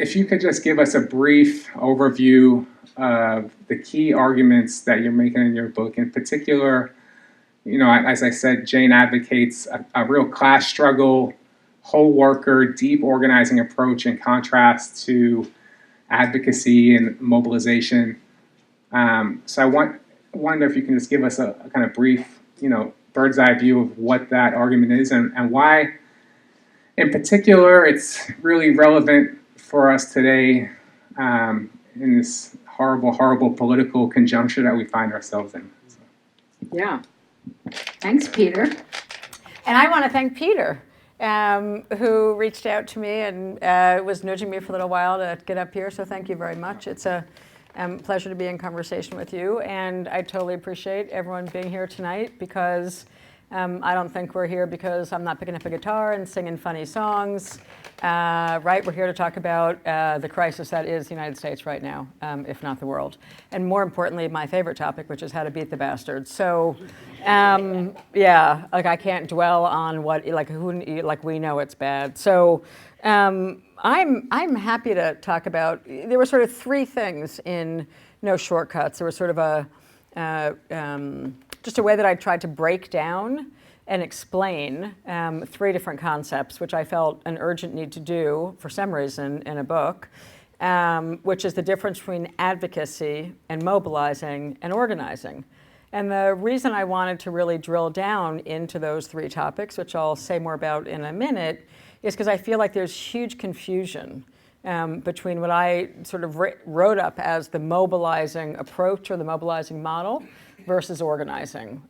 if you could just give us a brief overview of the key arguments that you're making in your book. In particular, as I said, Jane advocates a real class struggle, whole worker, deep organizing approach in contrast to advocacy and mobilization. So I wonder if you can just give us a kind of brief, bird's eye view of what that argument is and why, in particular, it's really relevant for us today in this horrible, horrible political conjuncture that we find ourselves in. So. Yeah. Thanks, Peter. And I want to thank Peter, who reached out to me and was nudging me for a little while to get up here. So thank you very much. It's a pleasure to be in conversation with you. And I totally appreciate everyone being here tonight because I don't think we're here because I'm not picking up a guitar and singing funny songs. Right? We're here to talk about the crisis that is the United States right now, if not the world. And more importantly, my favorite topic, which is how to beat the bastards. So, yeah, I can't dwell on what, we know it's bad. So I'm happy to talk about, there were sort of three things in No Shortcuts. There was sort of just a way that I tried to break down and explain three different concepts, which I felt an urgent need to do for some reason in a book, which is the difference between advocacy and mobilizing and organizing. And the reason I wanted to really drill down into those three topics, which I'll say more about in a minute, is because I feel like there's huge confusion between what I sort of wrote up as the mobilizing approach or the mobilizing model versus organizing.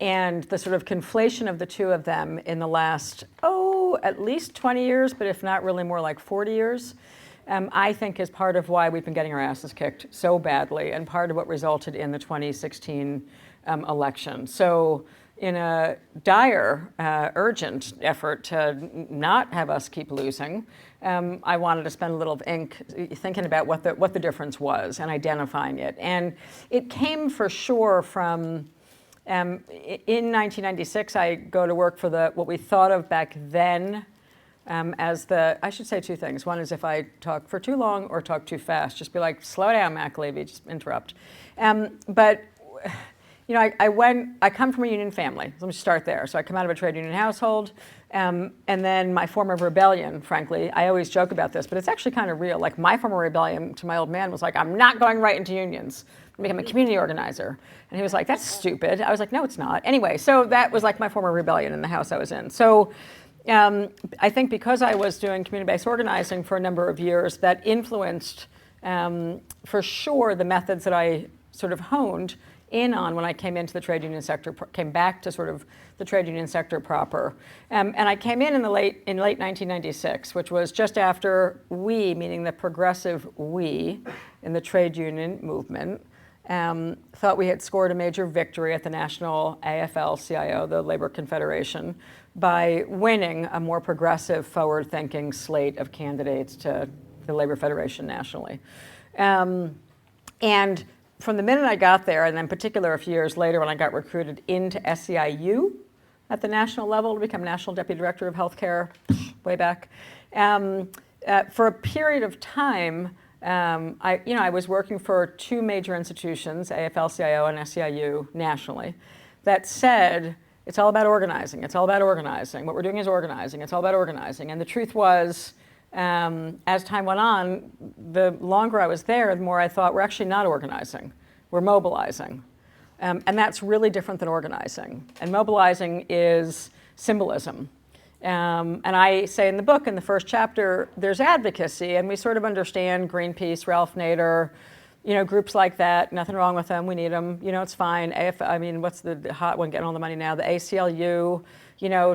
And the sort of conflation of the two of them in the last, at least 20 years, but if not really more like 40 years, I think is part of why we've been getting our asses kicked so badly and part of what resulted in the 2016 election. So in a dire, urgent effort to not have us keep losing, I wanted to spend a little ink thinking about what the difference was and identifying it. And it came for sure from, in 1996, I go to work for what we thought of back then as I should say two things. One is if I talk for too long or talk too fast, just be like, slow down, McAlevey, just interrupt. But I come from a union family. Let me start there. So I come out of a trade union household. And then my form of rebellion, frankly, I always joke about this, but it's actually kind of real. Like my form of rebellion to my old man was like, I'm not going right into unions. I'm becoming a community organizer. And he was like, that's stupid. I was like, no, it's not. Anyway, so that was like my form of rebellion in the house I was in. So I think because I was doing community-based organizing for a number of years, that influenced, for sure, the methods that I sort of honed in on when I came into the trade union sector, came back to sort of the trade union sector proper. And I came in late 1996, which was just after we, meaning the progressive we in the trade union movement, thought we had scored a major victory at the national AFL-CIO, the Labor Confederation, by winning a more progressive, forward-thinking slate of candidates to the Labor Federation nationally. And from the minute I got there, and then in particular a few years later when I got recruited into SEIU at the national level to become National Deputy Director of Healthcare, way back, for a period of time, I was working for two major institutions, AFL-CIO and SEIU nationally, that said, it's all about organizing. It's all about organizing. What we're doing is organizing. It's all about organizing. And the truth was, as time went on, the longer I was there, the more I thought we're actually not organizing. We're mobilizing. And that's really different than organizing. And mobilizing is symbolism. And I say in the book, in the first chapter, there's advocacy, and we sort of understand Greenpeace, Ralph Nader, groups like that. Nothing wrong with them. We need them. It's fine. What's the hot one getting all the money now? The ACLU,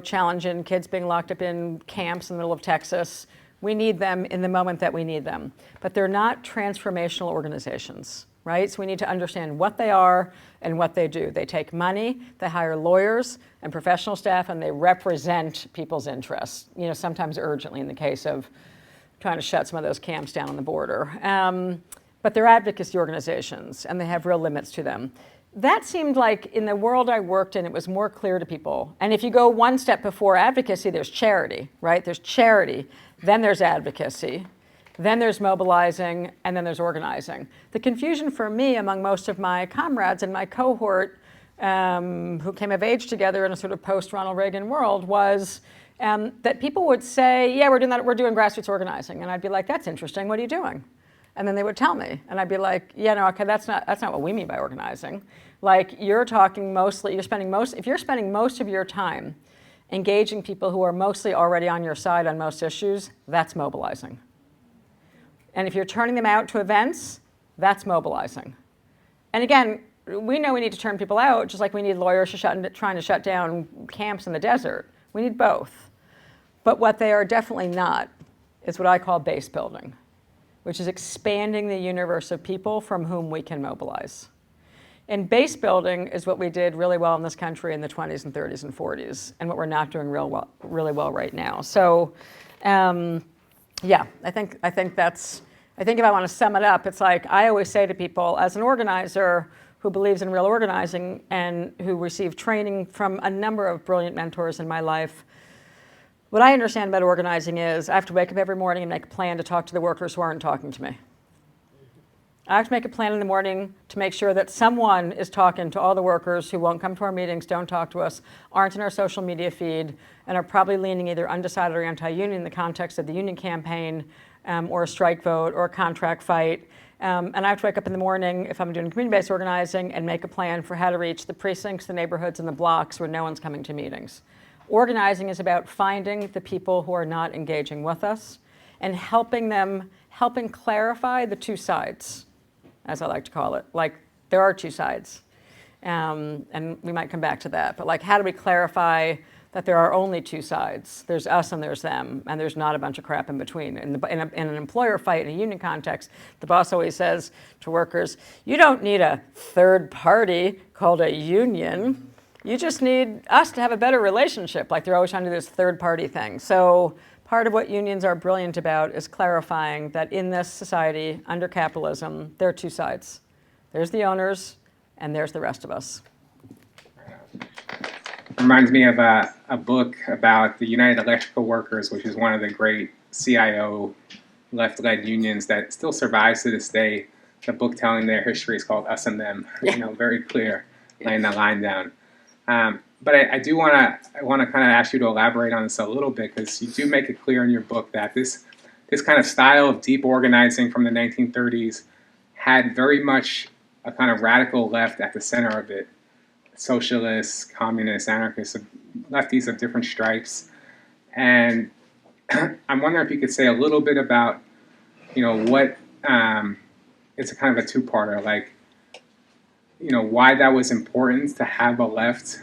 challenging kids being locked up in camps in the middle of Texas. We need them in the moment that we need them. But they're not transformational organizations, right? So we need to understand what they are and what they do. They take money, they hire lawyers and professional staff, and they represent people's interests, sometimes urgently in the case of trying to shut some of those camps down on the border. But they're advocacy organizations, and they have real limits to them. That seemed like in the world I worked in, it was more clear to people. And if you go one step before advocacy, there's charity, right? There's charity, then there's advocacy. Then there's mobilizing, and then there's organizing. The confusion for me among most of my comrades in my cohort who came of age together in a sort of post-Ronald Reagan world was that people would say, yeah, we're doing grassroots organizing. And I'd be like, that's interesting, what are you doing? And then they would tell me, and I'd be like, yeah, no, okay, that's not what we mean by organizing. Like, if you're spending most of your time engaging people who are mostly already on your side on most issues, that's mobilizing. And if you're turning them out to events, that's mobilizing. And again, we know we need to turn people out, just like we need lawyers trying to shut down camps in the desert. We need both. But what they are definitely not is what I call base building, which is expanding the universe of people from whom we can mobilize. And base building is what we did really well in this country in the 20s and 30s and 40s, and what we're not doing really well right now. So, yeah, I think if I want to sum it up, it's like I always say to people, as an organizer who believes in real organizing and who received training from a number of brilliant mentors in my life, what I understand about organizing is I have to wake up every morning and make a plan to talk to the workers who aren't talking to me. I have to make a plan in the morning to make sure that someone is talking to all the workers who won't come to our meetings, don't talk to us, aren't in our social media feed, and are probably leaning either undecided or anti-union in the context of the union campaign, or a strike vote, or a contract fight. And I have to wake up in the morning, if I'm doing community-based organizing, and make a plan for how to reach the precincts, the neighborhoods, and the blocks where no one's coming to meetings. Organizing is about finding the people who are not engaging with us and helping clarify the two sides, as I like to call it. Like, there are two sides. And we might come back to that. But like, how do we clarify that there are only two sides? There's us and there's them, and there's not a bunch of crap in between. In an employer fight, in a union context, the boss always says to workers, you don't need a third party called a union. You just need us to have a better relationship. Like, they're always trying to do this third party thing. So part of what unions are brilliant about is clarifying that in this society, under capitalism, there are two sides. There's the owners, and there's the rest of us. Reminds me of a book about the United Electrical Workers, which is one of the great CIO left-led unions that still survives to this day. The book telling their history is called Us and Them. Yeah. Very clear, laying the line down. But I do want to kind of ask you to elaborate on this a little bit, because you do make it clear in your book that this kind of style of deep organizing from the 1930s had very much a kind of radical left at the center of it. Socialists, communists, anarchists, lefties of different stripes. And I'm wondering if you could say a little bit about, what, it's a kind of a two-parter, like, why that was important to have a left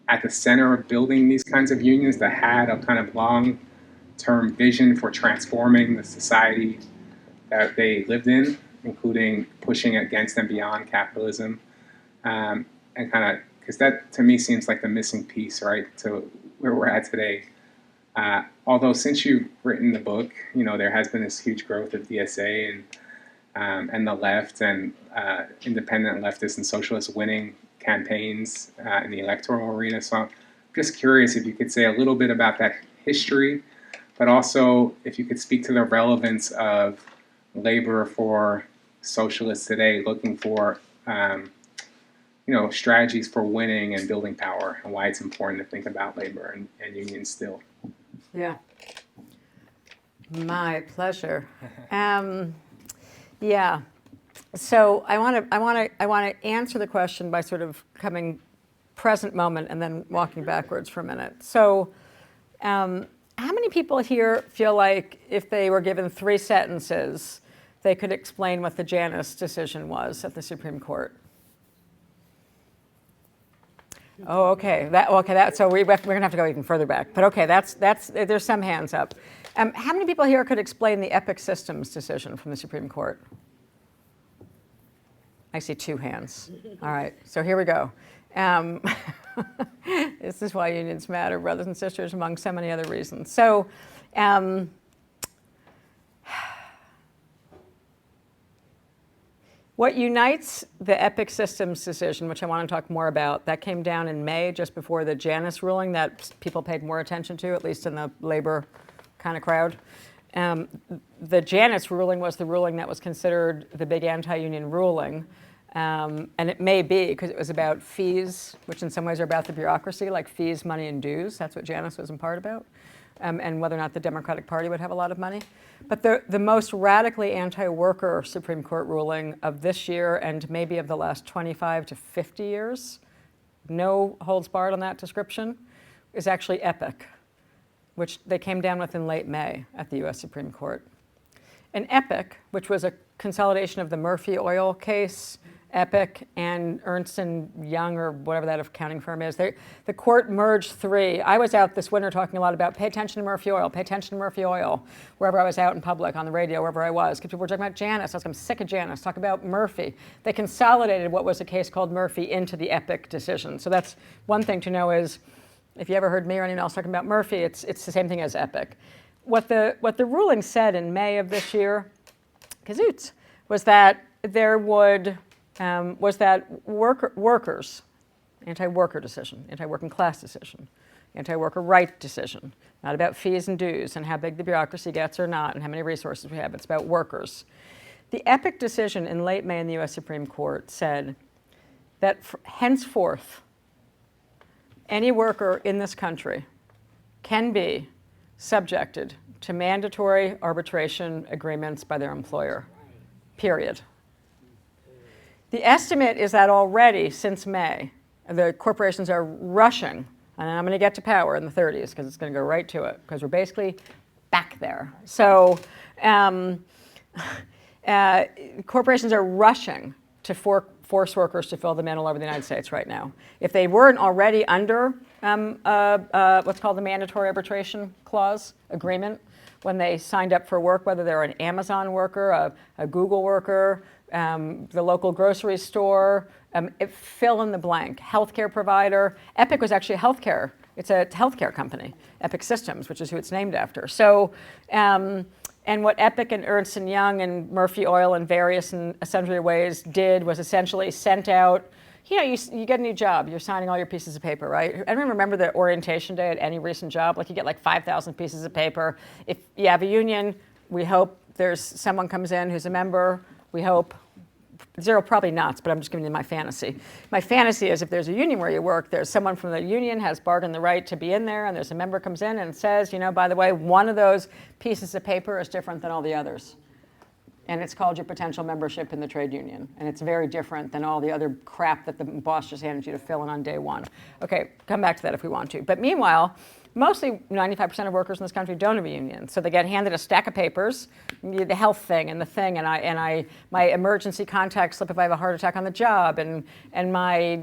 at the center of building these kinds of unions that had a kind of long-term vision for transforming the society that they lived in, including pushing against and beyond capitalism. And kind of, because that to me seems like the missing piece, right, to where we're at today. Although since you've written the book, there has been this huge growth of DSA and the left and independent leftists and socialists winning campaigns in the electoral arena. So I'm just curious if you could say a little bit about that history, but also if you could speak to the relevance of labor for socialists today looking for strategies for winning and building power, and why it's important to think about labor and unions still. Yeah. My pleasure. Yeah. So I want to answer the question by sort of coming present moment and then walking backwards for a minute. So, how many people here feel like if they were given 3 sentences, they could explain what the Janus decision was at the Supreme Court? Oh, okay. So we're gonna have to go even further back. But okay, that's. There's some hands up. How many people here could explain the Epic Systems decision from the Supreme Court? I see 2 hands. All right. So here we go. This is why unions matter, brothers and sisters, among so many other reasons. So. What unites the Epic Systems decision, which I want to talk more about, that came down in May, just before the Janus ruling that people paid more attention to, at least in the labor kind of crowd. The Janus ruling was the ruling that was considered the big anti-union ruling. And it may be because it was about fees, which in some ways are about the bureaucracy, like fees, money, and dues. That's what Janus was in part about. And whether or not the Democratic Party would have a lot of money. But the most radically anti-worker Supreme Court ruling of this year and maybe of the last 25 to 50 years, no holds barred on that description, is actually EPIC, which they came down with in late May at the US Supreme Court. And EPIC, which was a consolidation of the Murphy oil case, EPIC and Ernst & Young, or whatever that accounting firm is. The court merged three. I was out this winter talking a lot about pay attention to Murphy oil, pay attention to Murphy oil, wherever I was out in public, on the radio, wherever I was. Because people were talking about Janus. I was like, I'm sick of Janus. Talk about Murphy. They consolidated what was a case called Murphy into the EPIC decision. So that's one thing to know is, if you ever heard me or anyone else talking about Murphy, it's the same thing as EPIC. What the ruling said in May of this year, kazoots, was that there would workers, anti-worker decision, anti-working class decision, anti-worker right decision, not about fees and dues and how big the bureaucracy gets or not and how many resources we have. It's about workers. The EPIC decision in late May in the US Supreme Court said that henceforth, any worker in this country can be subjected to mandatory arbitration agreements by their employer, period. The estimate is that already since May, the corporations are rushing, and I'm going to get to power in the 30s because it's going to go right to it, because we're basically back there. So corporations are rushing to force workers to fill the mantle over the United States right now. If they weren't already under what's called the mandatory arbitration clause agreement, when they signed up for work, whether they're an Amazon worker, a Google worker, the local grocery store, fill in the blank, healthcare provider. EPIC was actually it's a healthcare company, EPIC Systems, which is who it's named after. So, and what EPIC and Ernst & Young and Murphy Oil in various and sundry ways did was essentially sent out, you get a new job, you're signing all your pieces of paper, right? Anyone remember the orientation day at any recent job? Like you get like 5,000 pieces of paper. If you have a union, we hope someone comes in who's a member. We hope, zero probably not, but I'm just giving you my fantasy. My fantasy is if there's a union where you work, there's someone from the union has bargained the right to be in there, and there's a member comes in and says, by the way, one of those pieces of paper is different than all the others. And it's called your potential membership in the trade union. And it's very different than all the other crap that the boss just handed you to fill in on day one. Okay, come back to that if we want to. But meanwhile, mostly 95% of workers in this country don't have a union. So they get handed a stack of papers, the health thing and the thing, and my emergency contact slip if I have a heart attack on the job, and my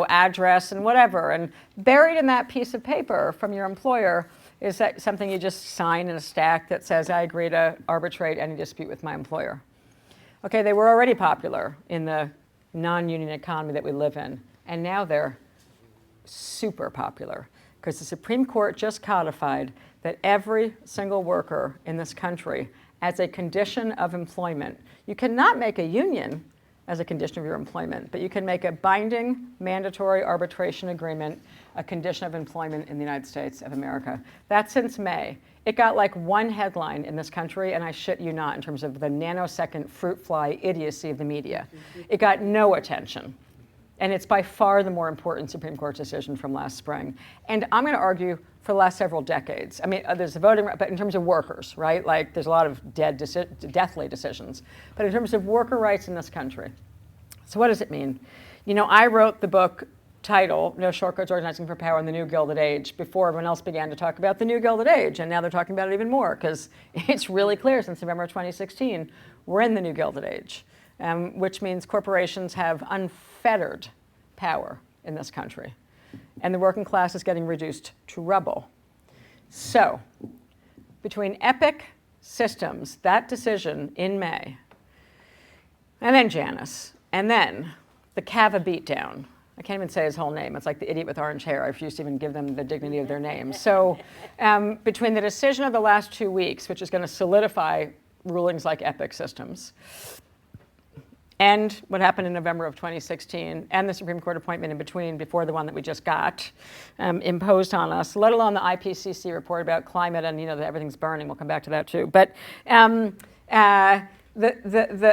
address and whatever. And buried in that piece of paper from your employer is that something you just sign in a stack that says, I agree to arbitrate any dispute with my employer. Okay, they were already popular in the non-union economy that we live in, and now they're super popular because the Supreme Court just codified that every single worker in this country, as a condition of employment, you cannot make a union as a condition of your employment, but you can make a binding mandatory arbitration agreement a condition of employment in the United States of America. That's since May. It got like one headline in this country, and I shit you not, in terms of the nanosecond fruit fly idiocy of the media. It got no attention. And it's by far the more important Supreme Court decision from last spring. And I'm going to argue for the last several decades. I mean, there's the voting, but in terms of workers, right? Like there's a lot of deathly decisions. But in terms of worker rights in this country. So what does it mean? I wrote the book title, No Shortcuts Organizing for Power in the New Gilded Age, before everyone else began to talk about the New Gilded Age. And now they're talking about it even more because it's really clear since November 2016, we're in the New Gilded Age, which means corporations have unfettered power in this country. And the working class is getting reduced to rubble. So, between EPIC Systems, that decision in May, and then Janus, and then the Cava beatdown. I can't even say his whole name. It's like the idiot with orange hair. I refuse to even give them the dignity of their name. So between the decision of the last 2 weeks, which is going to solidify rulings like EPIC Systems, and what happened in November of 2016, and the Supreme Court appointment in between, before the one that we just got imposed on us, let alone the IPCC report about climate and that everything's burning. We'll come back to that too. But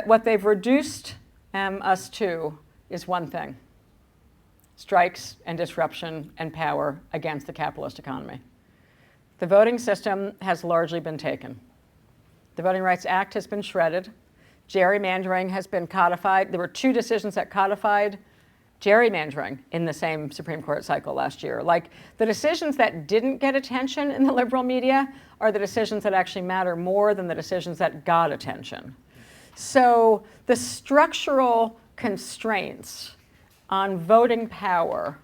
what they've reduced us to is one thing: strikes and disruption and power against the capitalist economy. The voting system has largely been taken. The Voting Rights Act has been shredded. Gerrymandering has been codified. There were 2 decisions that codified gerrymandering in the same Supreme Court cycle last year. Like, the decisions that didn't get attention in the liberal media are the decisions that actually matter more than the decisions that got attention. So the structural constraints on voting power,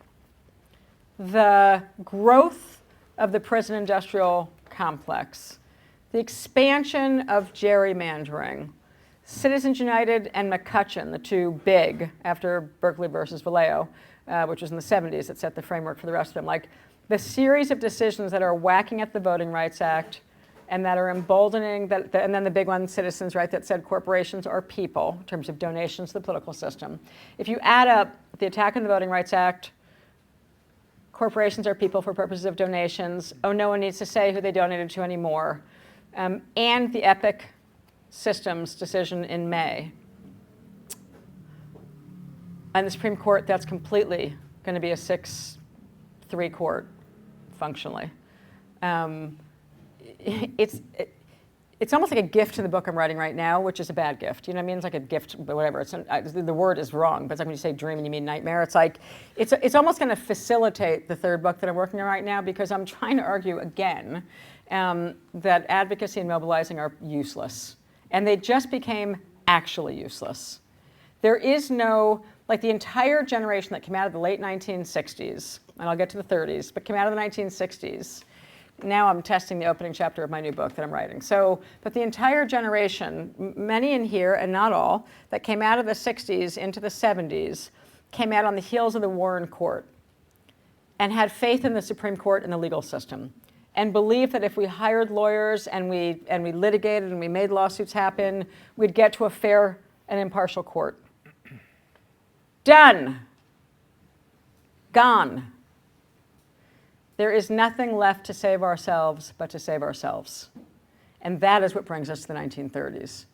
the growth of the prison industrial complex, the expansion of gerrymandering, Citizens United and McCutcheon, the 2 big, after Berkeley versus Vallejo, which was in the 70s, that set the framework for the rest of them. Like, the series of decisions that are whacking at the Voting Rights Act and that are emboldening, and then the big one, Citizens, right, that said corporations are people in terms of donations to the political system. If you add up the attack on the Voting Rights Act, corporations are people for purposes of donations, oh, no one needs to say who they donated to anymore, and the Epic Systems decision in May. And the Supreme Court, that's completely going to be a 6-3 court, functionally. It's almost like a gift to the book I'm writing right now, which is a bad gift. You know what I mean? It's like a gift, but whatever. The word is wrong, but it's like when you say dream and you mean nightmare. It's like, it's almost going to facilitate the 3rd book that I'm working on right now, because I'm trying to argue again that advocacy and mobilizing are useless. And they just became actually useless. There is no, like, the entire generation that came out of the late 1960s, and I'll get to the 30s, but came out of the 1960s. Now I'm testing the opening chapter of my new book that I'm writing. But the entire generation, many in here and not all, that came out of the 60s into the 70s, came out on the heels of the Warren Court and had faith in the Supreme Court and the legal system, and believed that if we hired lawyers and we litigated and we made lawsuits happen, we'd get to a fair and impartial court. Done. Gone. There is nothing left to save ourselves but to save ourselves. And that is what brings us to the 1930s.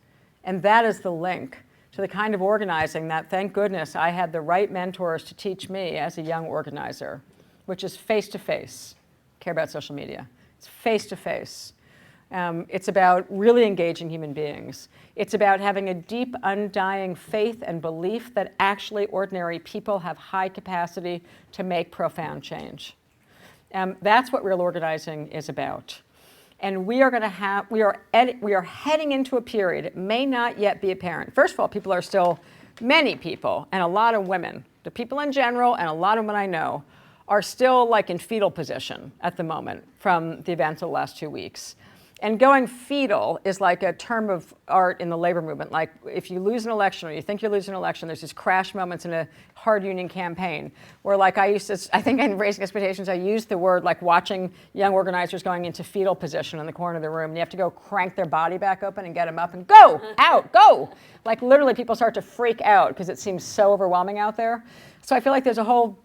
And that is the link to the kind of organizing that, thank goodness, I had the right mentors to teach me as a young organizer, which is face-to-face. Care about social media. It's face-to-face. It's about really engaging human beings. It's about having a deep, undying faith and belief that actually ordinary people have high capacity to make profound change. That's what real organizing is about. And we are heading into a period, it may not yet be apparent. First of all, many people, and a lot of women, the people in general, and a lot of women I know, are still like in fetal position at the moment from the events of the last 2 weeks. And going fetal is like a term of art in the labor movement. Like, if you lose an election or you think you're losing an election, there's these crash moments in a hard union campaign where, like, I think in Raising Expectations, I used the word like watching young organizers going into fetal position in the corner of the room. And you have to go crank their body back open and get them up and go, out, go. Like, literally people start to freak out because it seems so overwhelming out there. So I feel like there's a whole,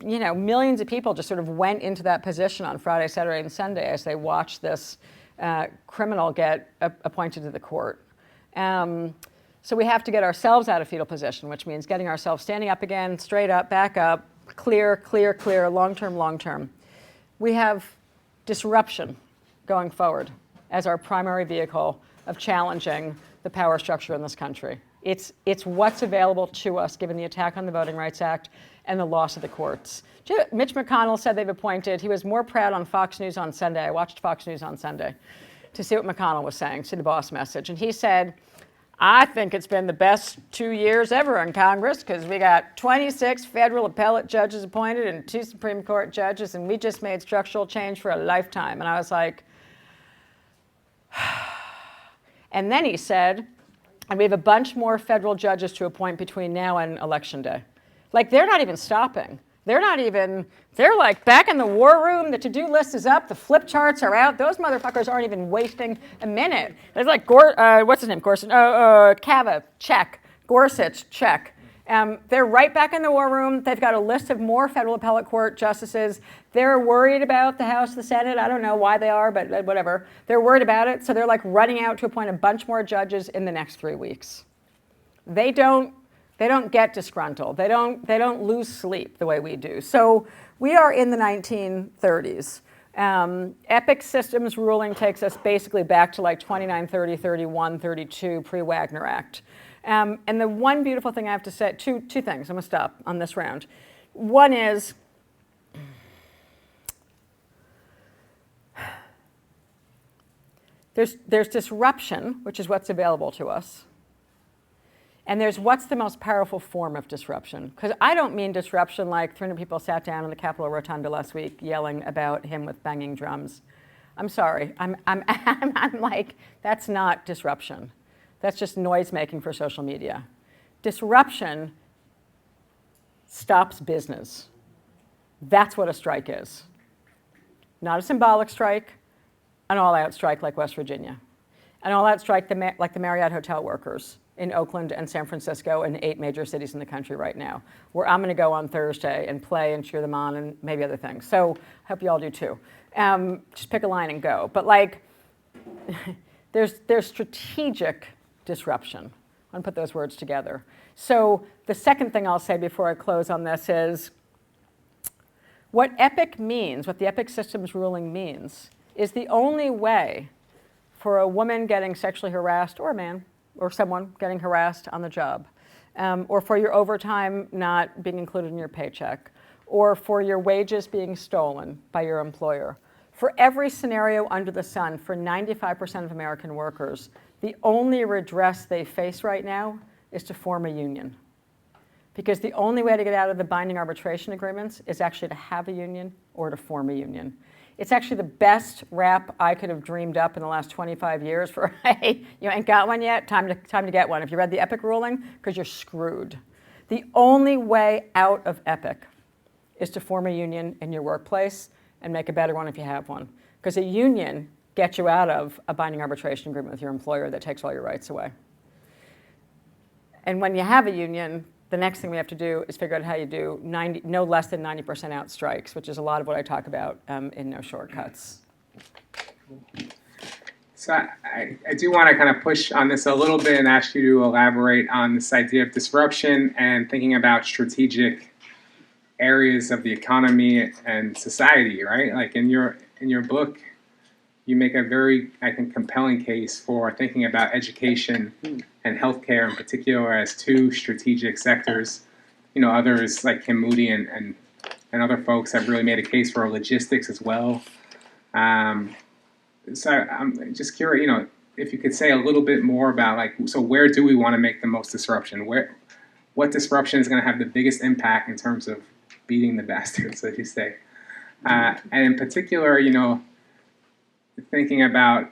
millions of people just sort of went into that position on Friday, Saturday, and Sunday as they watched this criminal get appointed to the court. So we have to get ourselves out of fetal position, which means getting ourselves standing up again, straight up, back up, clear, clear, clear, long-term, long-term. We have disruption going forward as our primary vehicle of challenging the power structure in this country. It's what's available to us given the attack on the Voting Rights Act and the loss of the courts. Mitch McConnell said they've appointed, he was more proud on Fox News on Sunday. I watched Fox News on Sunday to see what McConnell was saying, see the boss message. And he said, I think it's been the best 2 years ever in Congress because we got 26 federal appellate judges appointed and 2 Supreme Court judges, and we just made structural change for a lifetime. And I was like, and then he said, and we have a bunch more federal judges to appoint between now and Election Day. Like, they're not even stopping. They're like back in the war room, the to-do list is up, the flip charts are out. Those motherfuckers aren't even wasting a minute. There's like, what's his name, Gorsuch? Kavanaugh, check. Gorsuch, check. They're right back in the war room. They've got a list of more federal appellate court justices. They're worried about the House, the Senate. I don't know why they are, but whatever. They're worried about it, so they're like running out to appoint a bunch more judges in the next 3 weeks. They don't get disgruntled. They don't lose sleep the way we do. So we are in the 1930s. Epic systems ruling takes us basically back to like 29, 30, 31, 32, pre-Wagner Act. And the one beautiful thing I have to say, two things, I'm going to stop on this round. One is, there's disruption, which is what's available to us. And there's what's the most powerful form of disruption. Because I don't mean disruption like 300 people sat down in the Capitol Rotunda last week yelling about him with banging drums. I'm sorry, I'm like, that's not disruption. That's just noise making for social media. Disruption stops business. That's what a strike is. Not a symbolic strike, an all-out strike like West Virginia. An all-out strike like the Marriott hotel workers in Oakland and San Francisco and 8 major cities in the country right now, where I'm gonna go on Thursday and play and cheer them on and maybe other things. So I hope you all do too. Just pick a line and go. But like, there's strategic disruption. I want to put those words together. So the second thing I'll say before I close on this is, what EPIC means, what the EPIC systems ruling means, is the only way for a woman getting sexually harassed, or a man, or someone getting harassed on the job, or for your overtime not being included in your paycheck, or for your wages being stolen by your employer. For every scenario under the sun, for 95% of American workers, the only redress they face right now is to form a union. Because the only way to get out of the binding arbitration agreements is actually to have a union or to form a union. It's actually the best rap I could have dreamed up in the last 25 years for, hey, you ain't got one yet? Time to get one. If you read the EPIC ruling, because you're screwed. The only way out of EPIC is to form a union in your workplace and make a better one if you have one. Because a union gets you out of a binding arbitration agreement with your employer that takes all your rights away. And when you have a union, the next thing we have to do is figure out how you do no less than 90% out strikes, which is a lot of what I talk about in No Shortcuts. So I do want to kind of push on this a little bit and ask you to elaborate on this idea of disruption and thinking about strategic areas of the economy and society, right? Like in your book, you make a very, I think, compelling case for thinking about education and healthcare in particular as 2 strategic sectors. You know, others like Kim Moody and other folks have really made a case for logistics as well. So I'm just curious, you know, if you could say a little bit more about like, so where do we want to make the most disruption? What disruption is going to have the biggest impact in terms of beating the bastards, as you say? And in particular, you know, thinking about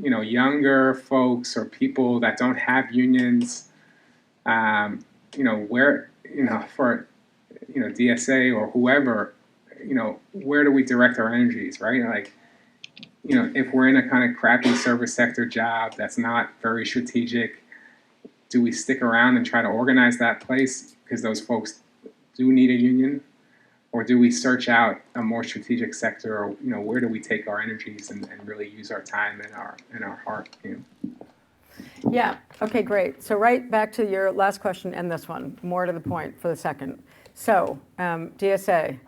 you know, younger folks or people that don't have unions, you know, where, you know, for, you know, DSA or whoever, you know, where do we direct our energies, right? Like, you know, if we're in a kind of crappy service sector job that's not very strategic, do we stick around and try to organize that place because those folks do need a union? Or do we search out a more strategic sector, or, you know, where do we take our energies and really use our time and our heart? You know? Yeah, okay, great. So right back to your last question and this one, more to the point for the second. So DSA,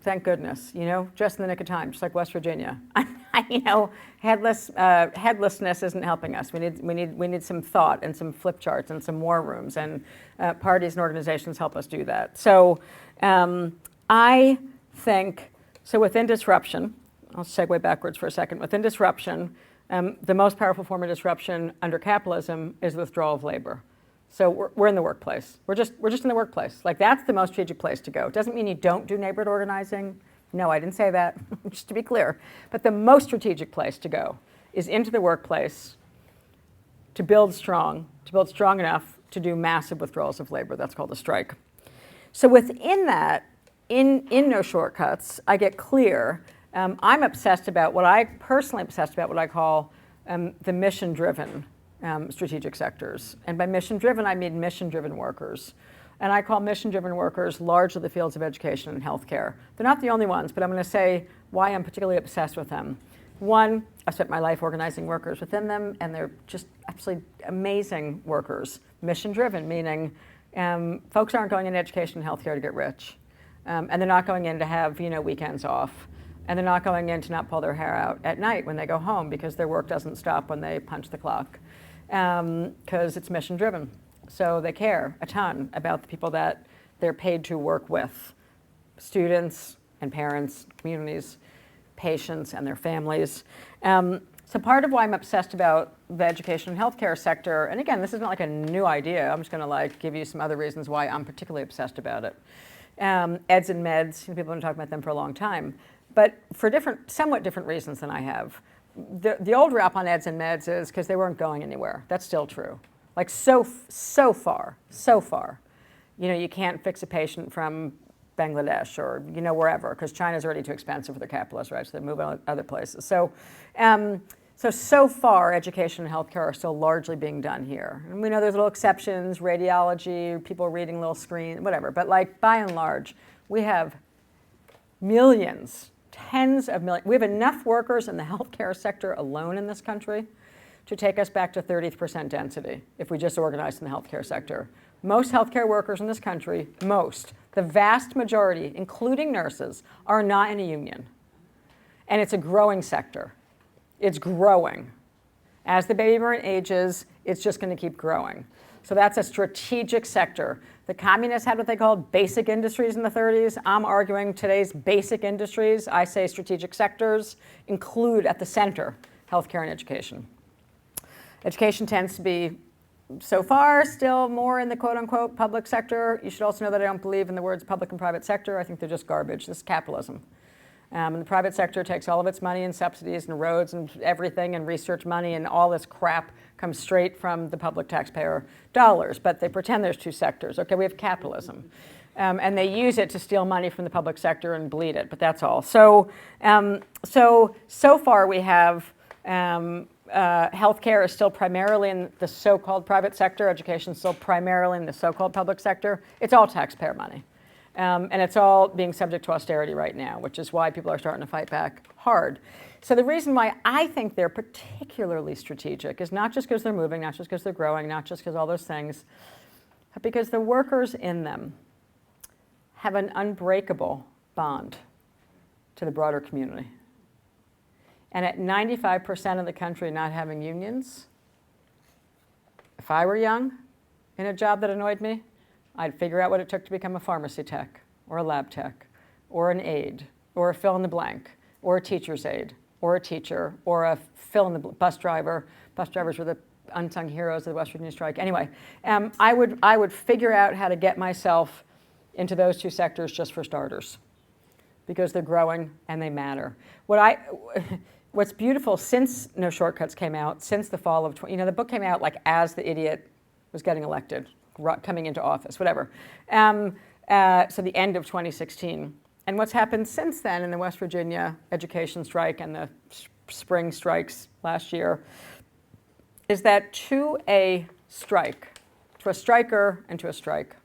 thank goodness, you know, just in the nick of time, just like West Virginia. You know, headlessness isn't helping us. We need some thought and some flip charts and some war rooms, and parties and organizations help us do that. So I think, so within disruption, I'll segue backwards for a second. Within disruption, the most powerful form of disruption under capitalism is the withdrawal of labor. So we're in the workplace. We're just in the workplace. Like, that's the most strategic place to go. It doesn't mean you don't do neighborhood organizing. No, I didn't say that, just to be clear. But the most strategic place to go is into the workplace to build strong enough to do massive withdrawals of labor. That's called a strike. So within that, in No Shortcuts, I get clear. I'm personally obsessed about what I call the mission-driven strategic sectors. And by mission-driven, I mean mission-driven workers. And I call mission-driven workers largely the fields of education and healthcare. They're not the only ones, but I'm going to say why I'm particularly obsessed with them. One, I've spent my life organizing workers within them, and they're just absolutely amazing workers. Mission-driven, meaning folks aren't going into education and healthcare to get rich. And they're not going in to have weekends off. And they're not going in to not pull their hair out at night when they go home because their work doesn't stop when they punch the clock. Because it's mission-driven. So they care a ton about the people that they're paid to work with. Students and parents, communities, patients and their families. So part of why I'm obsessed about the education and healthcare sector, and again, this isn't like a new idea, I'm just gonna give you some other reasons why I'm particularly obsessed about it. Eds and meds, people have been talking about them for a long time, but for somewhat different reasons than I have. The old rap on eds and meds is because they weren't going anywhere. That's still true. Like so far. You can't fix a patient from Bangladesh or wherever because China's already too expensive for their capitalists, right? So they move on other places. So far, education and healthcare are still largely being done here. And we know there's little exceptions, radiology, people reading little screen, whatever. But by and large, we have millions, tens of millions. We have enough workers in the healthcare sector alone in this country to take us back to 30th% density if we just organized in the healthcare sector. Most healthcare workers in this country, the vast majority, including nurses, are not in a union. And it's a growing sector. It's growing. As the baby boomer ages, it's just going to keep growing. So that's a strategic sector. The communists had what they called basic industries in the 30s. I'm arguing today's basic industries, I say strategic sectors, include at the center healthcare and education. Education tends to be, so far, still more in the quote-unquote public sector. You should also know that I don't believe in the words public and private sector. I think they're just garbage. This is capitalism. And the private sector takes all of its money and subsidies and roads and everything and research money and all this crap comes straight from the public taxpayer dollars. But they pretend there's two sectors. Okay, we have capitalism. And they use it to steal money from the public sector and bleed it, but that's all. So far we have healthcare is still primarily in the so-called private sector. Education is still primarily in the so-called public sector. It's all taxpayer money. And it's all being subject to austerity right now, which is why people are starting to fight back hard. So the reason why I think they're particularly strategic is not just because they're moving, not just because they're growing, not just because all those things, but because the workers in them have an unbreakable bond to the broader community. And at 95% of the country not having unions, if I were young in a job that annoyed me, I'd figure out what it took to become a pharmacy tech, or a lab tech, or an aide, or a fill in the blank, or a teacher's aide, or a teacher, or a fill in the bus driver. Bus drivers were the unsung heroes of the West Virginia strike. Anyway, I would figure out how to get myself into those two sectors just for starters, because they're growing and they matter. What's beautiful since No Shortcuts came out, since the fall of, the book came out as the idiot was getting elected, coming into office, whatever. So the end of 2016. And what's happened since then in the West Virginia education strike and the spring strikes last year is that to a strike, to a striker and to a strike,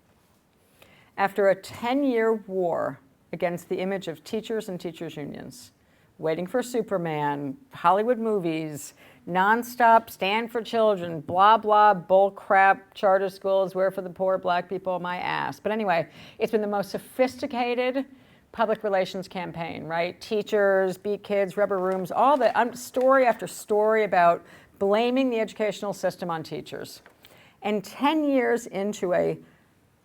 after a 10-year war against the image of teachers and teachers' unions, Waiting for Superman, Hollywood movies, nonstop Stand for Children, blah, blah, bull crap, charter schools, where for the poor, black people, my ass. But anyway, it's been the most sophisticated public relations campaign, right? Teachers, beat kids, rubber rooms, all the story after story about blaming the educational system on teachers. And 10 years into a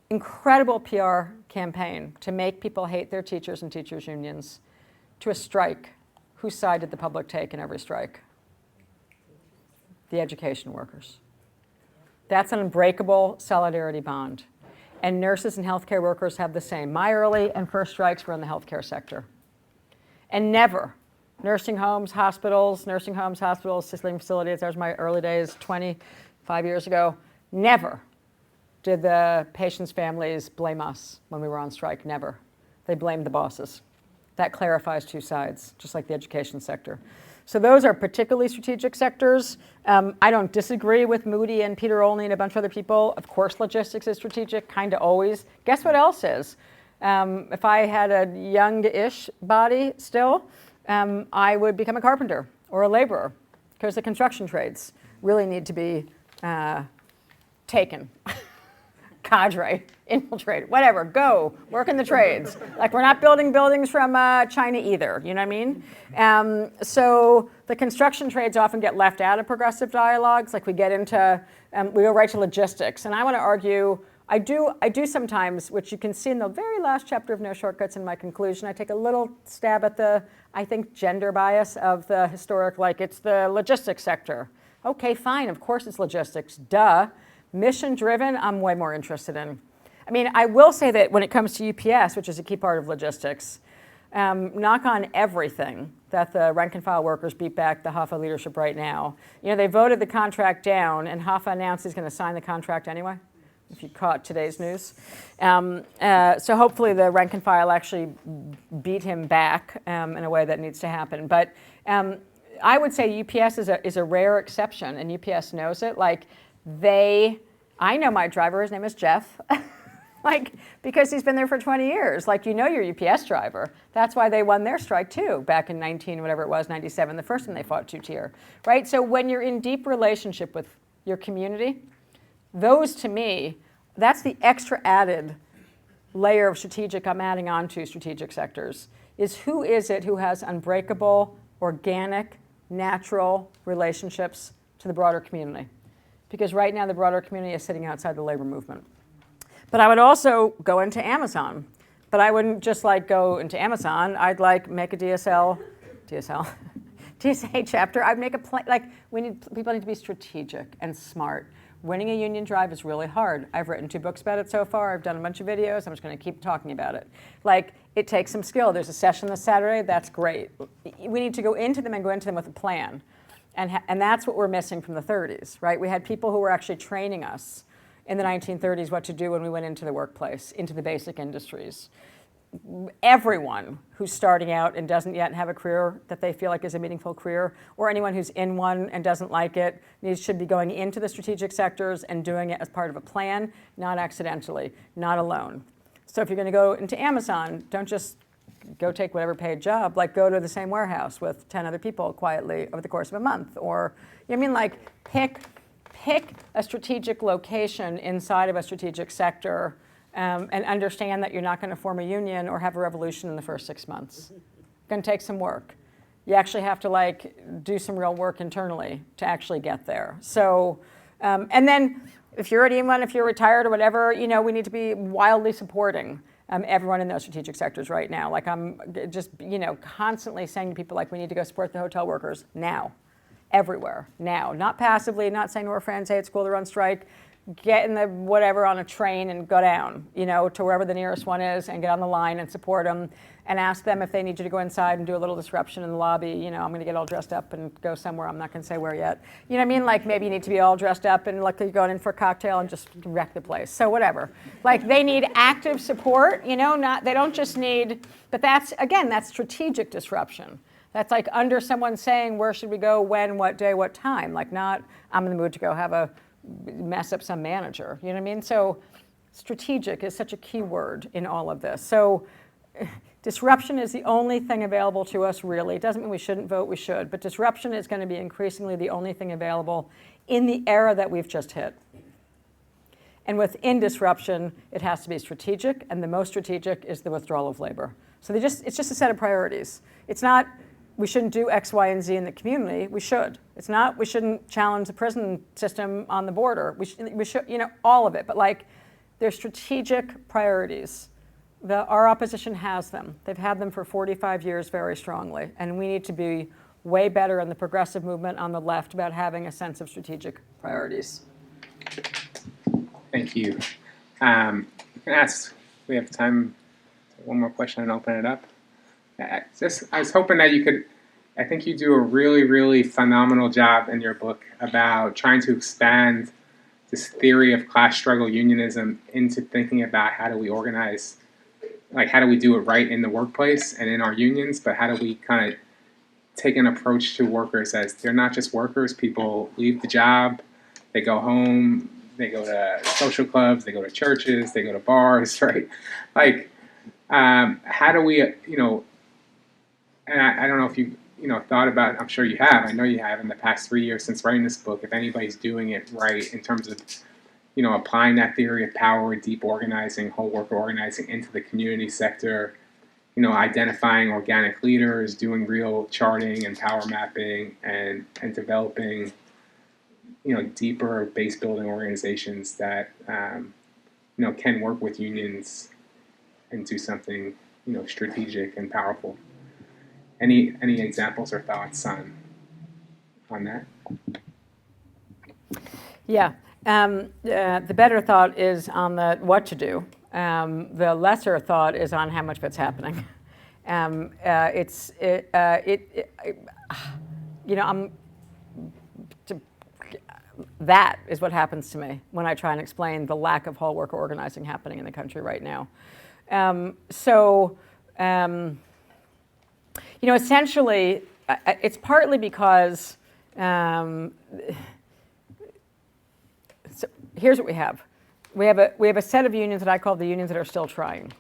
incredible PR campaign to make people hate their teachers and teachers' unions, to a strike, whose side did the public take in every strike? The education workers. That's an unbreakable solidarity bond. And nurses and healthcare workers have the same. My early and first strikes were in the healthcare sector. And never, nursing homes, hospitals, assisted living facilities, that was my early days, 25 years ago, never did the patients' families blame us when we were on strike, never. They blamed the bosses. That clarifies two sides, just like the education sector. So those are particularly strategic sectors. I don't disagree with Moody and Peter Olney and a bunch of other people. Of course, logistics is strategic, kind of always. Guess what else is? If I had a young-ish body still, I would become a carpenter or a laborer, because the construction trades really need to be taken. Cadre, infiltrated, whatever, go, work in the trades. Like, we're not building buildings from China either, you know what I mean? So the construction trades often get left out of progressive dialogues. Like, we get into, we go right to logistics. And I want to argue, I do sometimes, which you can see in the very last chapter of No Shortcuts in my conclusion, I take a little stab at the, I think, gender bias of the historic, like, it's the logistics sector. Okay, fine, of course it's logistics, duh. Mission driven, I'm way more interested in. I mean, I will say that when it comes to UPS, which is a key part of logistics, knock on everything that the rank and file workers beat back the Hoffa leadership right now. You know, they voted the contract down, and Hoffa announced he's going to sign the contract anyway, if you caught today's news. So hopefully the rank and file actually beat him back in a way that needs to happen. But I would say UPS is a rare exception, and UPS knows it. Like, I know my driver, his name is Jeff, like, because he's been there for 20 years. Like, you know your UPS driver. That's why they won their strike too, back in 97, the first time they fought two-tier, right? So when you're in deep relationship with your community, those, to me, that's the extra added layer of strategic I'm adding on to strategic sectors, is who is it who has unbreakable, organic, natural relationships to the broader community? Because right now the broader community is sitting outside the labor movement. But I would also go into Amazon. But I wouldn't just like go into Amazon. I'd like make a DSA chapter. I'd make a plan. Like, people need to be strategic and smart. Winning a union drive is really hard. I've written 2 books about it so far. I've done a bunch of videos. I'm just going to keep talking about it. Like, it takes some skill. There's a session this Saturday. That's great. We need to go into them with a plan. And that's what we're missing from the 30s, right? We had people who were actually training us in the 1930s what to do when we went into the workplace, into the basic industries. Everyone who's starting out and doesn't yet have a career that they feel like is a meaningful career, or anyone who's in one and doesn't like it, should be going into the strategic sectors and doing it as part of a plan, not accidentally, not alone. So if you're going to go into Amazon, don't just go take whatever paid job, like go to the same warehouse with 10 other people quietly over the course of a month. Or, you know what I mean, like, pick a strategic location inside of a strategic sector, and understand that you're not going to form a union or have a revolution in the first 6 months. It's going to take some work. You actually have to, like, do some real work internally to actually get there. So, and then if you're already in one, if you're retired or whatever, you know, we need to be wildly supporting everyone in those strategic sectors right now. Like, I'm just, you know, constantly saying to people, like, we need to go support the hotel workers now, everywhere, now. Not passively, not saying to our friends, hey, it's cool, they're on strike. Get in the whatever on a train and go down, you know, to wherever the nearest one is and get on the line and support them and ask them if they need you to go inside and do a little disruption in the lobby. You know, I'm going to get all dressed up and go somewhere. I'm not going to say where yet. You know what I mean? Like, maybe you need to be all dressed up and like you're going in for a cocktail and just wreck the place. So whatever. Like, they need active support, you know, they don't just need, but that's, again, that's strategic disruption. That's like under someone saying, where should we go, when, what day, what time? Like, not, I'm in the mood to go mess up some manager, you know what I mean? So strategic is such a key word in all of this. So disruption is the only thing available to us, really. It doesn't mean we shouldn't vote, we should, but disruption is going to be increasingly the only thing available in the era that we've just hit. And within disruption, it has to be strategic, and the most strategic is the withdrawal of labor. So it's just a set of priorities. It's not, we shouldn't do X, Y, and Z in the community. We should. It's not, we shouldn't challenge the prison system on the border. We should, you know, all of it. But, like, they're strategic priorities. Our opposition has them. They've had them for 45 years very strongly. And we need to be way better in the progressive movement on the left about having a sense of strategic priorities. Thank you. You can ask, we have time for one more question and open it up. I was hoping that you could, I think you do a really, really phenomenal job in your book about trying to expand this theory of class struggle unionism into thinking about how do we organize, like, how do we do it right in the workplace and in our unions, but how do we kind of take an approach to workers as they're not just workers. People leave the job, they go home, they go to social clubs, they go to churches, they go to bars, right? Like, how do we, and I don't know if you, thought about, I'm sure you have, I know you have in the past 3 years since writing this book, if anybody's doing it right in terms of, applying that theory of power, deep organizing, whole worker organizing into the community sector, identifying organic leaders, doing real charting and power mapping, and developing, deeper base building organizations that, can work with unions and do something, strategic and powerful. Any examples or thoughts on that? Yeah. The better thought is on the what to do. The lesser thought is on how much of it's happening. That is what happens to me when I try and explain the lack of whole worker organizing happening in the country right now. Essentially, it's partly because, so here's what we have. We have a set of unions that I call the unions that are still trying.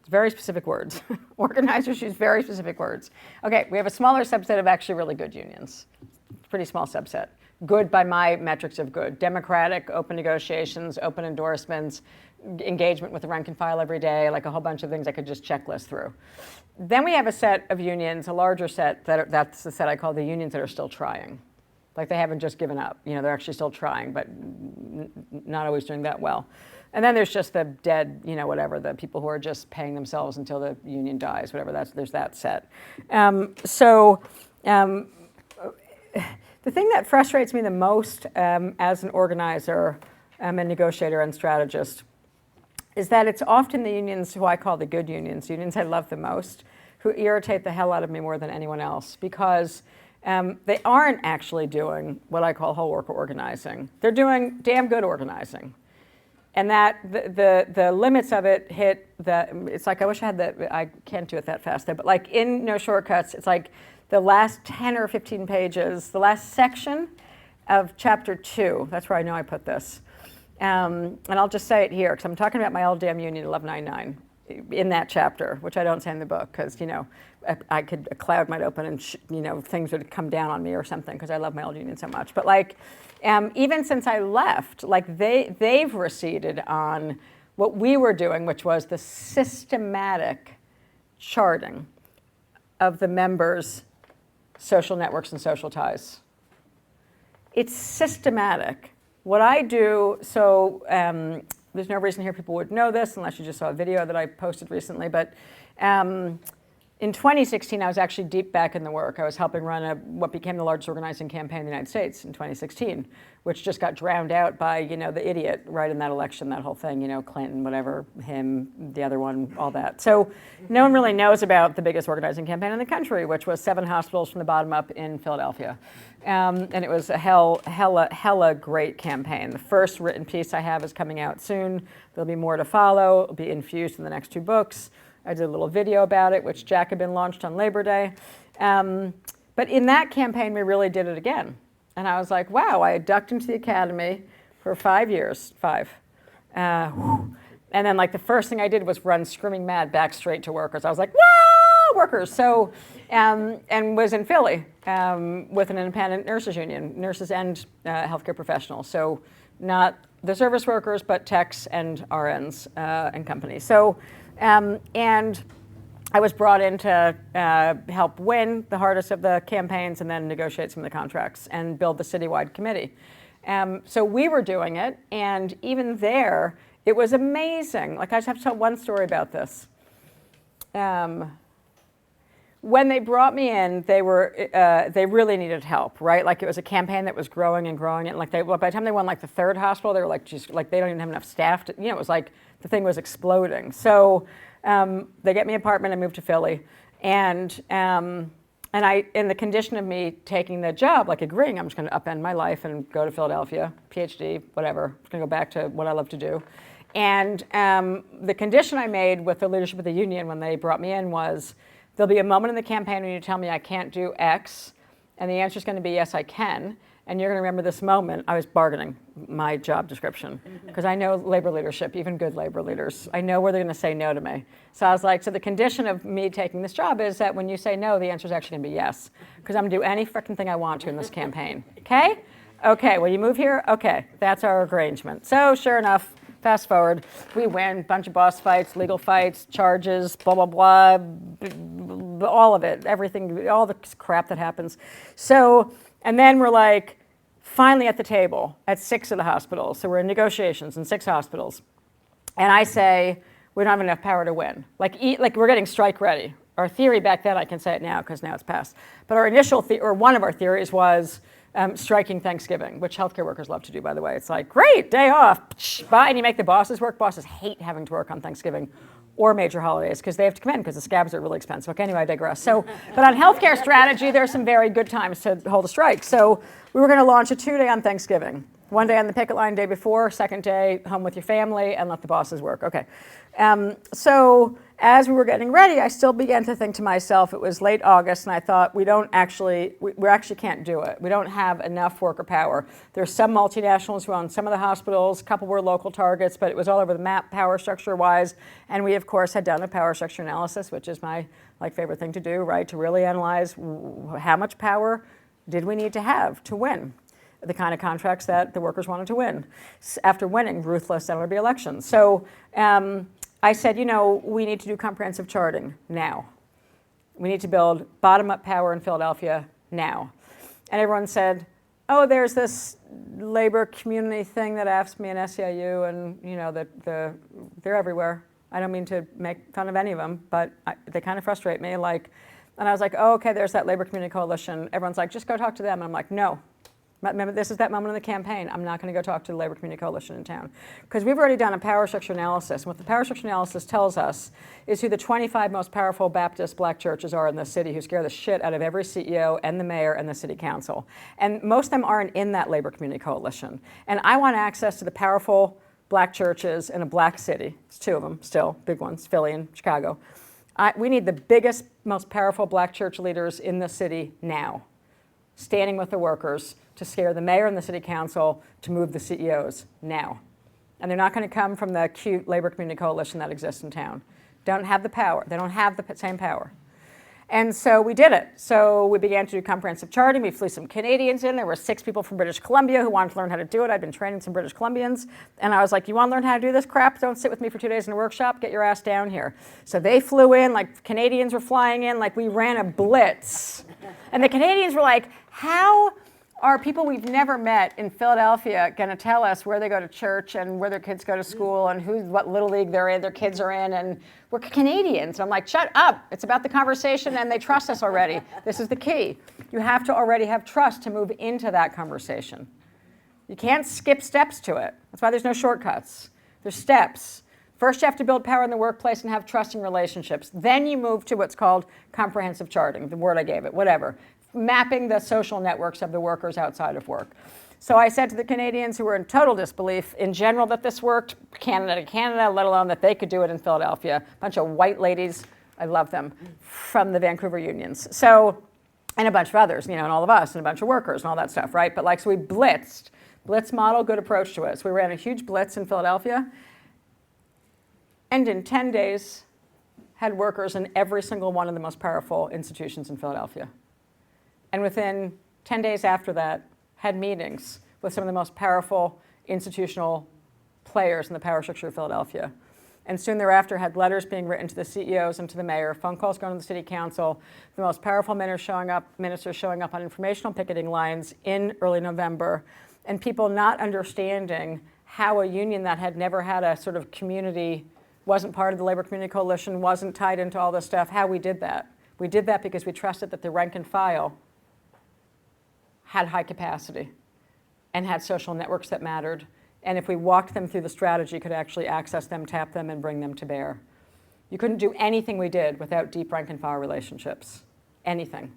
Very specific words. Organizers use very specific words. Okay, we have a smaller subset of actually really good unions. Pretty small subset. Good by my metrics of good. Democratic, open negotiations, open endorsements, engagement with the rank and file every day, like a whole bunch of things I could just checklist through. Then we have a set of unions, a larger set, that's the set I call the unions that are still trying. Like they haven't just given up. They're actually still trying, but not always doing that well. And then there's just the dead, whatever, the people who are just paying themselves until the union dies, whatever, there's that set. The thing that frustrates me the most as an organizer and negotiator and strategist is that it's often the unions who I call the good unions I love the most, who irritate the hell out of me more than anyone else, because they aren't actually doing what I call whole worker organizing. They're doing damn good organizing. And that the limits of it hit it's like, I wish I had I can't do it that fast though, but like in No Shortcuts, it's like the last 10 or 15 pages, the last section of chapter 2, that's where I know I put this. And I'll just say it here, because I'm talking about my old damn union 1199 in that chapter, which I don't say in the book, because, a cloud might open and, things would come down on me or something, because I love my old union so much. But like, even since I left, like they've receded on what we were doing, which was the systematic charting of the members' social networks and social ties. It's systematic. What I do, there's no reason here people would know this unless you just saw a video that I posted recently, but in 2016, I was actually deep back in the work. I was helping run what became the largest organizing campaign in the United States in 2016, which just got drowned out by, the idiot right in that election, that whole thing, Clinton, whatever, him, the other one, all that. So no one really knows about the biggest organizing campaign in the country, which was 7 hospitals from the bottom up in Philadelphia. And it was a hella great campaign. The first written piece I have is coming out soon. There'll be more to follow. It'll be infused in the next 2 books. I did a little video about it, which Jacobin launched on Labor Day. But in that campaign, we really did it again. And I was like, wow, I ducked into the academy for 5 years, 5. And then like the first thing I did was run screaming mad back straight to workers. I was like, whoa, workers. So, and was in Philly with an independent nurses union, nurses and healthcare professionals. So not the service workers, but techs and RNs and companies. So, and I was brought in to help win the hardest of the campaigns and then negotiate some of the contracts and build the citywide committee. So we were doing it, and even there, it was amazing. Like, I just have to tell one story about this. When they brought me in, they really needed help, right? Like, it was a campaign that was growing and growing, and like by the time they won like the 3rd hospital, they were like, just like, they don't even have enough staff to, it was like the thing was exploding. So they get me an apartment and moved to Philly, and I, in the condition of me taking the job, like agreeing, I'm just going to upend my life and go to Philadelphia, PhD, whatever. I'm just going to go back to what I love to do. And the condition I made with the leadership of the union when they brought me in was There'll be a moment in the campaign when you tell me I can't do X, and the answer is going to be yes, I can. And you're going to remember this moment. I was bargaining my job description because I know labor leadership, even good labor leaders. I know where they're going to say no to me. So I was like, so the condition of me taking this job is that when you say no, the answer is actually going to be yes, because I'm going to do any freaking thing I want to in this campaign. Okay? Okay, will you move here? Okay, that's our arrangement. So sure enough, fast forward, we win, bunch of boss fights, legal fights, charges, blah, blah, blah, all of it, everything, all the crap that happens. So, and then we're like, finally at the table at 6 of the hospitals. So we're in negotiations in 6 hospitals. And I say, we don't have enough power to win. Like we're getting strike ready. Our theory back then, I can say it now because now it's passed. But our initial, or one of our theories was striking Thanksgiving, which healthcare workers love to do, by the way. It's like, great, day off, bye, and you make the bosses work. Bosses hate having to work on Thanksgiving or major holidays because they have to come in because the scabs are really expensive. Okay, anyway, I digress. So, but on healthcare strategy, there are some very good times to hold a strike. So we were going to launch a 2-day on Thanksgiving. 1 day on the picket line, day before, 2nd day home with your family and let the bosses work. Okay. So as we were getting ready, I still began to think to myself, it was late August, and I thought, we actually can't do it. We don't have enough worker power. There's some multinationals who own some of the hospitals, a couple were local targets, but it was all over the map power structure-wise. And we, of course, had done a power structure analysis, which is my favorite thing to do, right? To really analyze how much power did we need to have to win the kind of contracts that the workers wanted to win after winning ruthless NLRB elections. So I said, we need to do comprehensive charting now. We need to build bottom-up power in Philadelphia now. And everyone said, oh, there's this labor community thing that AFSCME and SEIU, and they're everywhere. I don't mean to make fun of any of them, but they kind of frustrate me. And I was like, oh, okay, there's that labor community coalition. Everyone's like, just go talk to them. And I'm like, no. Remember, this is that moment in the campaign. I'm not going to go talk to the Labor Community Coalition in town. Because we've already done a power structure analysis. And what the power structure analysis tells us is who the 25 most powerful Baptist black churches are in the city who scare the shit out of every CEO and the mayor and the city council. And most of them aren't in that Labor Community Coalition. And I want access to the powerful black churches in a black city. It's 2 of them still, big ones, Philly and Chicago. We need the biggest, most powerful black church leaders in the city now, standing with the workers to scare the mayor and the city council to move the CEOs now. And they're not going to come from the cute labor community coalition that exists in town. Don't have the power. They don't have the same power. And so we did it. So we began to do comprehensive charting. We flew some Canadians in. There were 6 people from British Columbia who wanted to learn how to do it. I'd been training some British Columbians. And I was like, you want to learn how to do this crap? Don't sit with me for 2 days in a workshop. Get your ass down here. So they flew in, Canadians were flying in, we ran a blitz. And the Canadians were like, how are people we've never met in Philadelphia going to tell us where they go to church and where their kids go to school and what little league their kids are in? And we're Canadians. I'm like, shut up. It's about the conversation and they trust us already. This is the key. You have to already have trust to move into that conversation. You can't skip steps to it. That's why there's no shortcuts. There's steps. First, you have to build power in the workplace and have trusting relationships. Then you move to what's called comprehensive charting, the word I gave it, whatever. Mapping the social networks of the workers outside of work. So I said to the Canadians who were in total disbelief in general that this worked, Canada to Canada, let alone that they could do it in Philadelphia, a bunch of white ladies, I love them, from the Vancouver unions. So, and a bunch of others, and all of us, and a bunch of workers and all that stuff, right? But so we blitzed. Blitz model, good approach to it. So we ran a huge blitz in Philadelphia, and in 10 days had workers in every single one of the most powerful institutions in Philadelphia. And within 10 days after that, had meetings with some of the most powerful institutional players in the power structure of Philadelphia. And soon thereafter had letters being written to the CEOs and to the mayor, phone calls going to the city council, the most powerful ministers showing up on informational picketing lines in early November, and people not understanding how a union that had never had a sort of community, wasn't part of the labor community coalition, wasn't tied into all this stuff, how we did that. We did that because we trusted that the rank and file had high capacity and had social networks that mattered. And if we walked them through the strategy, could actually access them, tap them, and bring them to bear. You couldn't do anything we did without deep rank and file relationships, anything.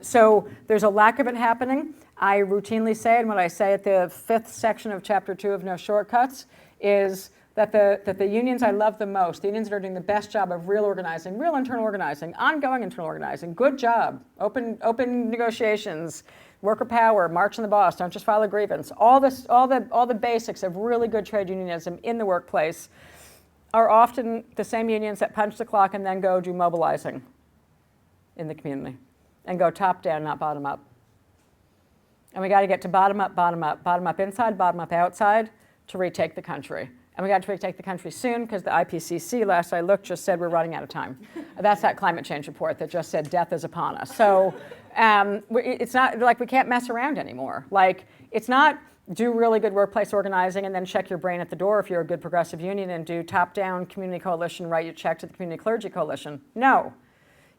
So there's a lack of it happening. I routinely say, and what I say at the 5th section of Chapter 2 of No Shortcuts, is that the unions I love the most, the unions that are doing the best job of real organizing, real internal organizing, ongoing internal organizing, good job, open negotiations, worker power, march on the boss, don't just file a grievance, all the basics of really good trade unionism in the workplace are often the same unions that punch the clock and then go do mobilizing in the community and go top down, not bottom up. And we got to get to bottom up inside, bottom up outside to retake the country. And we got to retake the country soon because the IPCC, last I looked, just said we're running out of time. That's that climate change report that just said death is upon us. So it's not like we can't mess around anymore. Like, it's not do really good workplace organizing and then check your brain at the door if you're a good progressive union and do top-down community coalition, write your check to the community clergy coalition. No.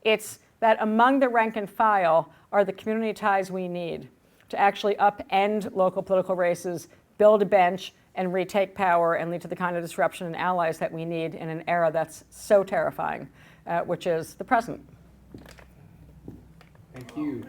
It's that among the rank and file are the community ties we need to actually upend local political races, build a bench, and retake power and lead to the kind of disruption and allies that we need in an era that's so terrifying, which is the present. Thank you.